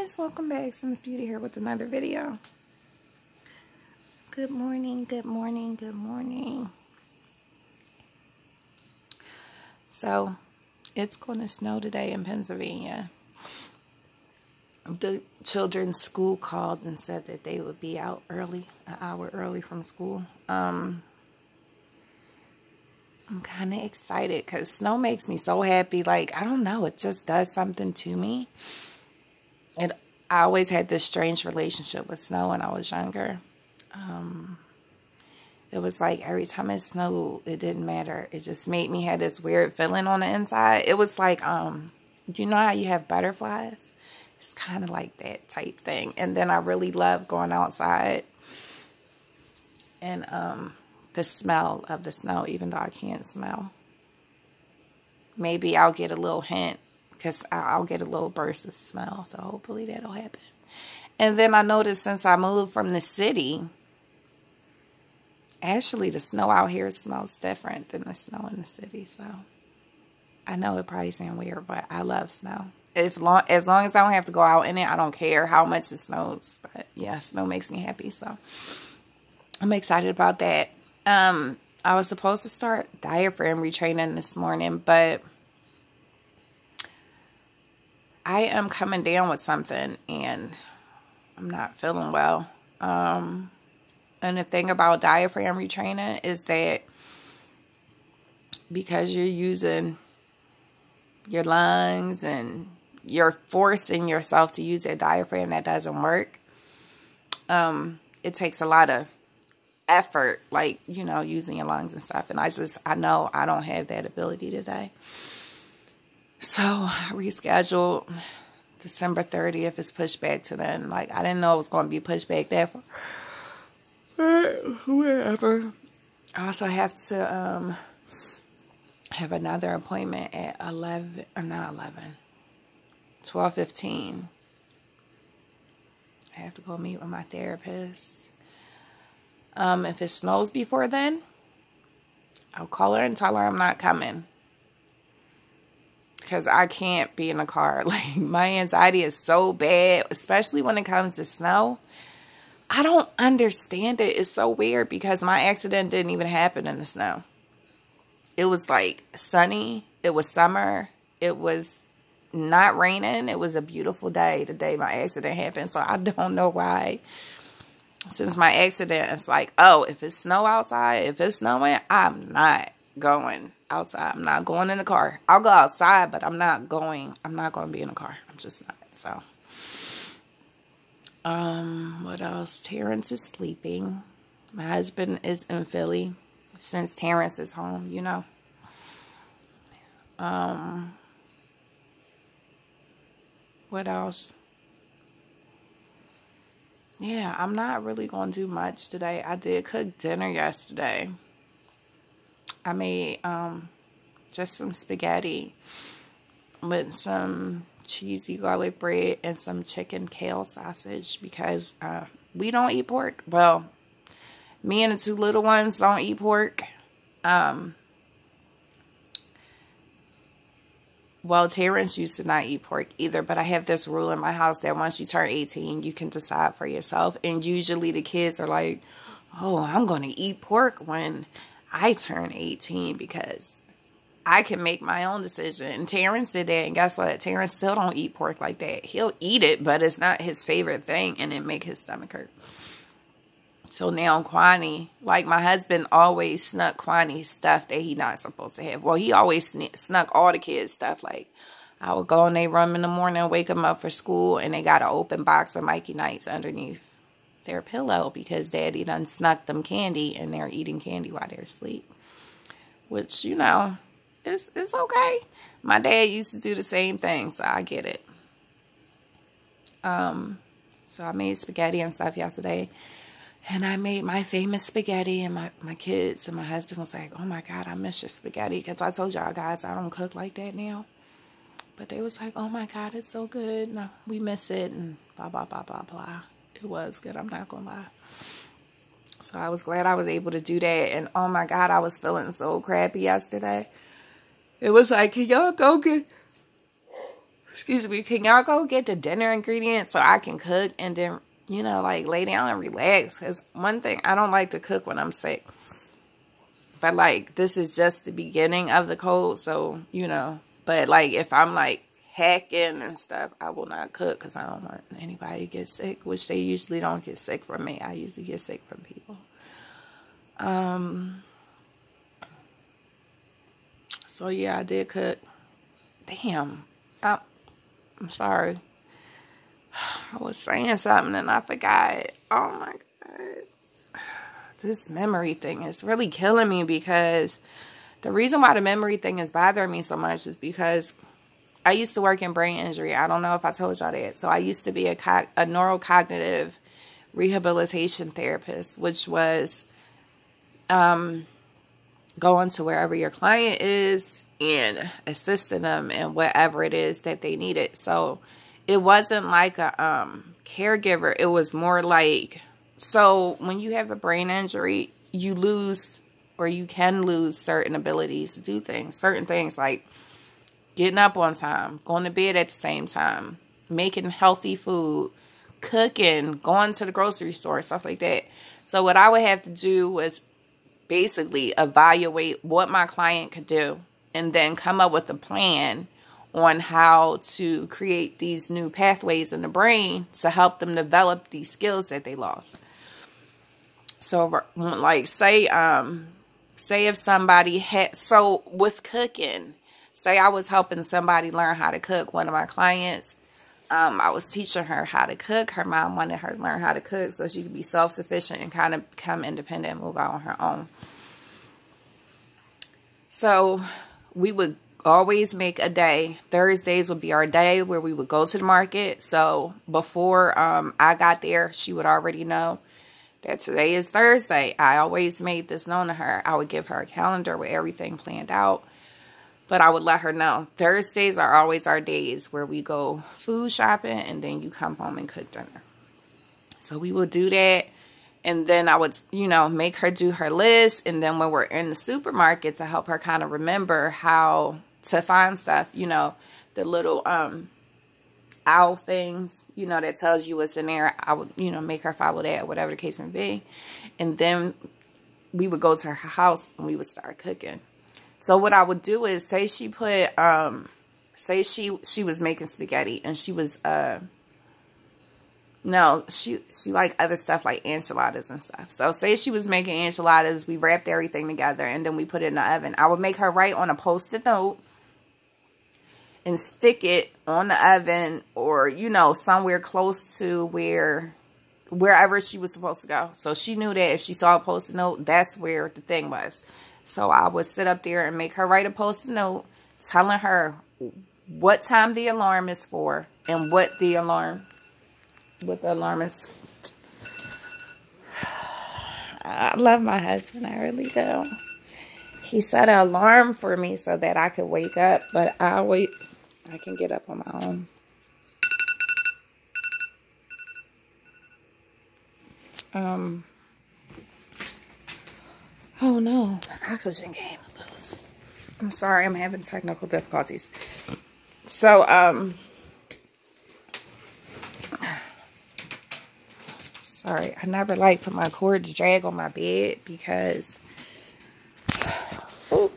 guys, welcome back. Sims Beauty here with another video. Good morning, good morning, good morning. So, it's going to snow today in Pennsylvania. The children's school called and said that they would be out early, an hour early from school. I'm kind of excited because snow makes me so happy. Like, I don't know, it just does something to me. And I always had this strange relationship with snow when I was younger. It was like every time it snowed, it didn't matter. It just made me have this weird feeling on the inside. It was like, you know how you have butterflies? It's kind of like that type thing. And then I really love going outside and the smell of the snow, even though I can't smell. Maybe I'll get a little hint because I'll get a little burst of smell. So hopefully that'll happen. And then I noticed since I moved from the city, actually the snow out here smells different than the snow in the city. So I know it probably sounds weird, but I love snow. As long as I don't have to go out in it, I don't care how much it snows. But yeah, snow makes me happy. So I'm excited about that. I was supposed to start diaphragm retraining this morning, but I am coming down with something and I'm not feeling well. And the thing about diaphragm retraining is that because you're using your lungs and you're forcing yourself to use that diaphragm, that doesn't work. It takes a lot of effort, like, you know, using your lungs and stuff. And I know I don't have that ability today. So I rescheduled. December 30th is pushed back to then. Like, I didn't know it was going to be pushed back that far. Whatever. I also have to have another appointment at 12:15. I have to go meet with my therapist. If it snows before then, I'll call her and tell her I'm not coming. Because I can't be in a car. Like, my anxiety is so bad, especially when it comes to snow. I don't understand it. It's so weird because my accident didn't even happen in the snow. It was like sunny. It was summer. It was not raining. It was a beautiful day the day my accident happened. So I don't know why. Since my accident, it's like, oh, if it's snow outside, if it's snowing, I'm not going outside. I'm not going in the car. I'll go outside, but I'm not going to be in the car. I'm just not. So, what else? Terrence is sleeping. My husband is in Philly since Terrence is home, you know. What else? Yeah, I'm not really going to do much today. I did cook dinner yesterday. I made just some spaghetti with some cheesy garlic bread and some chicken kale sausage because we don't eat pork. Well, me and the two little ones don't eat pork. Well, Terrence used to not eat pork either, but I have this rule in my house that once you turn 18, you can decide for yourself. And usually the kids are like, oh, I'm going to eat pork when I turn 18 because I can make my own decision. And Terrence did that, and guess what? Terrence still don't eat pork like that. He'll eat it, but it's not his favorite thing, and it make his stomach hurt. So now Kwani, like my husband always snuck Kwani stuff that he not supposed to have. Well, he always snuck all the kids stuff. Like, I would go in their room in the morning, wake them up for school, and they got an open box of Mikey Nights underneath their pillow because Daddy done snuck them candy and they're eating candy while they're asleep. Which, you know, it's okay. My dad used to do the same thing, so I get it. So I made spaghetti and stuff yesterday. And I made my famous spaghetti, and my kids and my husband was like, oh my God, I miss your spaghetti. Because I told y'all guys I don't cook like that now. But they was like, oh my God, it's so good. No, we miss it and blah, blah, blah, blah, blah. It was good, I'm not going to lie. So I was glad I was able to do that. And oh my God, I was feeling so crappy yesterday. It was like, can y'all go get excuse me, can y'all go get the dinner ingredients so I can cook and then, you know, like lay down and relax? Because one thing, I don't like to cook when I'm sick. But like, this is just the beginning of the cold, so, you know. But like, if I'm like hacking and stuff, I will not cook because I don't want anybody to get sick, which they usually don't get sick from me. I usually get sick from people. So yeah, I did cook. Damn. I'm sorry. I was saying something and I forgot. Oh my God. This memory thing is really killing me, because the reason why the memory thing is bothering me so much is because I used to work in brain injury. I don't know if I told y'all that. So I used to be a neurocognitive rehabilitation therapist, which was going to wherever your client is and assisting them in whatever it is that they needed. So it wasn't like a caregiver. It was more like, so when you have a brain injury, you lose, or you can lose, certain abilities to do things. Certain things like getting up on time, going to bed at the same time, making healthy food, cooking, going to the grocery store, stuff like that. So what I would have to do was basically evaluate what my client could do and then come up with a plan on how to create these new pathways in the brain to help them develop these skills that they lost. So like say if somebody had, so with cooking, say I was helping somebody learn how to cook, one of my clients, I was teaching her how to cook. Her mom wanted her to learn how to cook so she could be self-sufficient and kind of become independent and move out on her own. So we would always make a day. Thursdays would be our day where we would go to the market. So before I got there, she would already know that today is Thursday. I always made this known to her. I would give her a calendar with everything planned out. But I would let her know Thursdays are always our days where we go food shopping and then you come home and cook dinner. So we would do that. And then I would, you know, make her do her list. And then when we're in the supermarket, to help her kind of remember how to find stuff, you know, the little owl things, you know, that tells you what's in there. I would, you know, make her follow that, whatever the case may be. And then we would go to her house and we would start cooking. So what I would do is, say she put, say she was making spaghetti and she was, no, she liked other stuff like enchiladas and stuff. So say she was making enchiladas, we wrapped everything together and then we put it in the oven. I would make her write on a Post-it note and stick it on the oven, or, you know, somewhere close to wherever she was supposed to go. So she knew that if she saw a Post-it note, that's where the thing was. So I would sit up there and make her write a Post-it note telling her what time the alarm is for and what the alarm is. I love my husband. I really do. He set an alarm for me so that I could wake up, but I can get up on my own. Oh no, my oxygen came loose. I'm sorry, I'm having technical difficulties. So, sorry, I never like for my cord to drag on my bed because